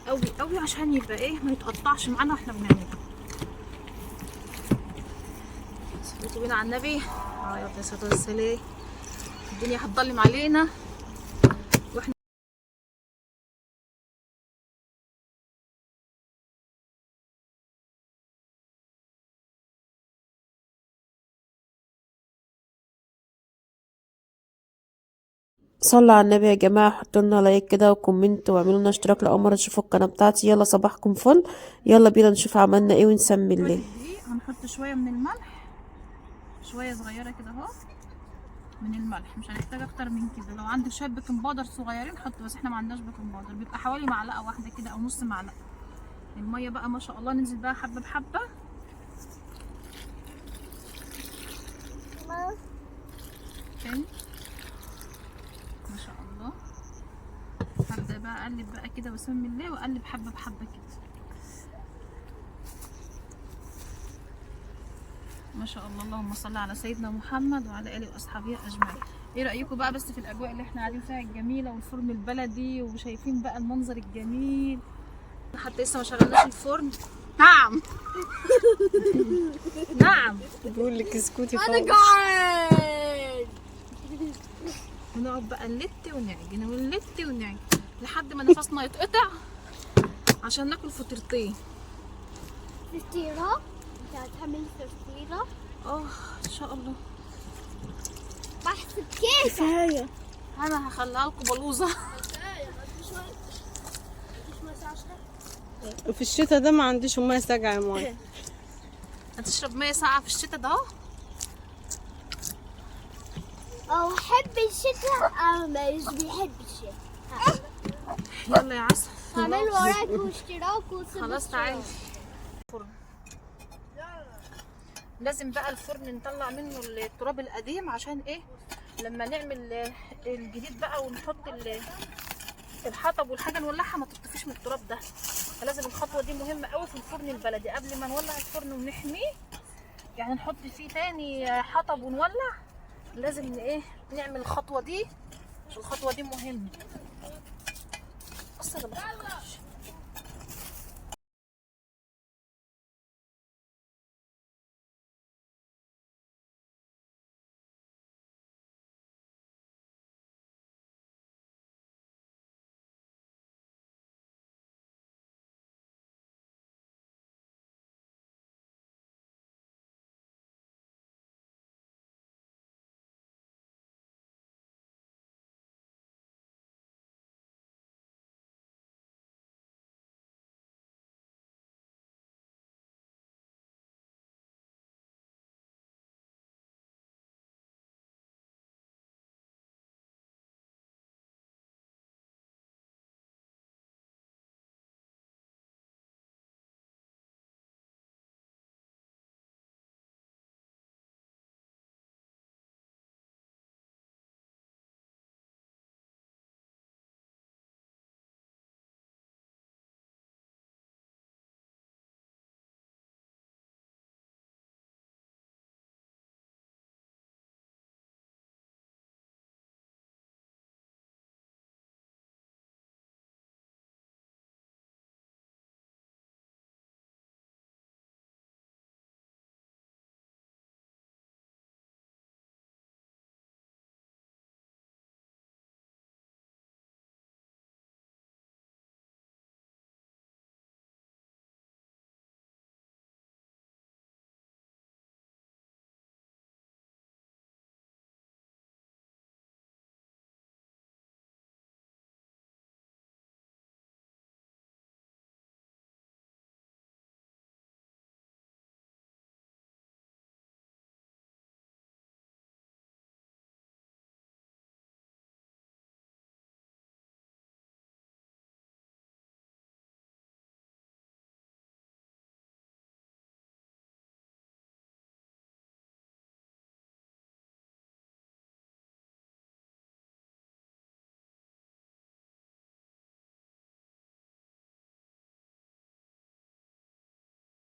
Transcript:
قوي قوي عشان يبقى ايه ما يتقطعش معانا واحنا بنعمله. صلوا بينا على النبي عليه الصلاه والسلام. الدنيا هتضلم علينا واحنا صلوا على النبي يا جماعة، حطوا لنا لايك كده وكومنت واعملوا لنا اشتراك لأول مرة تشوفوا القناة بتاعتي. يلا صباحكم فل، يلا بينا نشوف عملنا ايه ونسمي شويه الله. الدقيق هنحط شويه من الملح، شويه صغيره كده اهو من الملح، مش هنحتاج اكتر من كده. لو عندك شويه بيكنج باودر صغيرين حط، بس احنا ما عندناش بيكنج باودر، بيبقى حوالي معلقه واحده كده او نص معلقه. الميه بقى ما شاء الله ننزل بقى حبه بحبه تاني ما شاء الله. هبدا بقى اقلب بقى كده بسم الله، واقلب حبه بحبه كده ما شاء الله. اللهم صل على سيدنا محمد وعلى اله واصحابه اجمعين. ايه رايكم بقى بس في الاجواء اللي احنا قاعدين فيها الجميله والفرن البلدي وشايفين بقى المنظر الجميل؟ حتى لسه ما شغلناش الفرن. نعم نعم بقول لك اسكتي انا خالص. جعان. ونقعد بقى نلت ونعجن ونلت ونعجن لحد ما نفسنا يتقطع عشان ناكل فطيرتين. فطيرة؟ انت هتعمل فطيرة؟ ان شاء الله. بحسب كيف كفاية. انا هخليها لكم بلوزه. في الشتا ده ما عنديش ميه ساقعة يا ماي. هتشرب ميه ساقعه في الشتاء ده اهو. او احب الشتاء او مش بيحب الشتاء. يلا يا عسل. هعمل وراك واشتراك وسيب خلاص تعالي. اشتراك. الفرن لازم بقى الفرن نطلع منه التراب القديم، عشان ايه لما نعمل الجديد بقى ونحط الحطب والحاجه نولعها ما تطفيش من التراب ده. فلازم الخطوه دي مهمه قوي في الفرن البلدي. قبل ما نولع الفرن ونحميه يعني نحط فيه تاني حطب ونولع، لازم ايه نعمل الخطوه دي عشان الخطوه دي مهمه. اصلا ما بفكرش.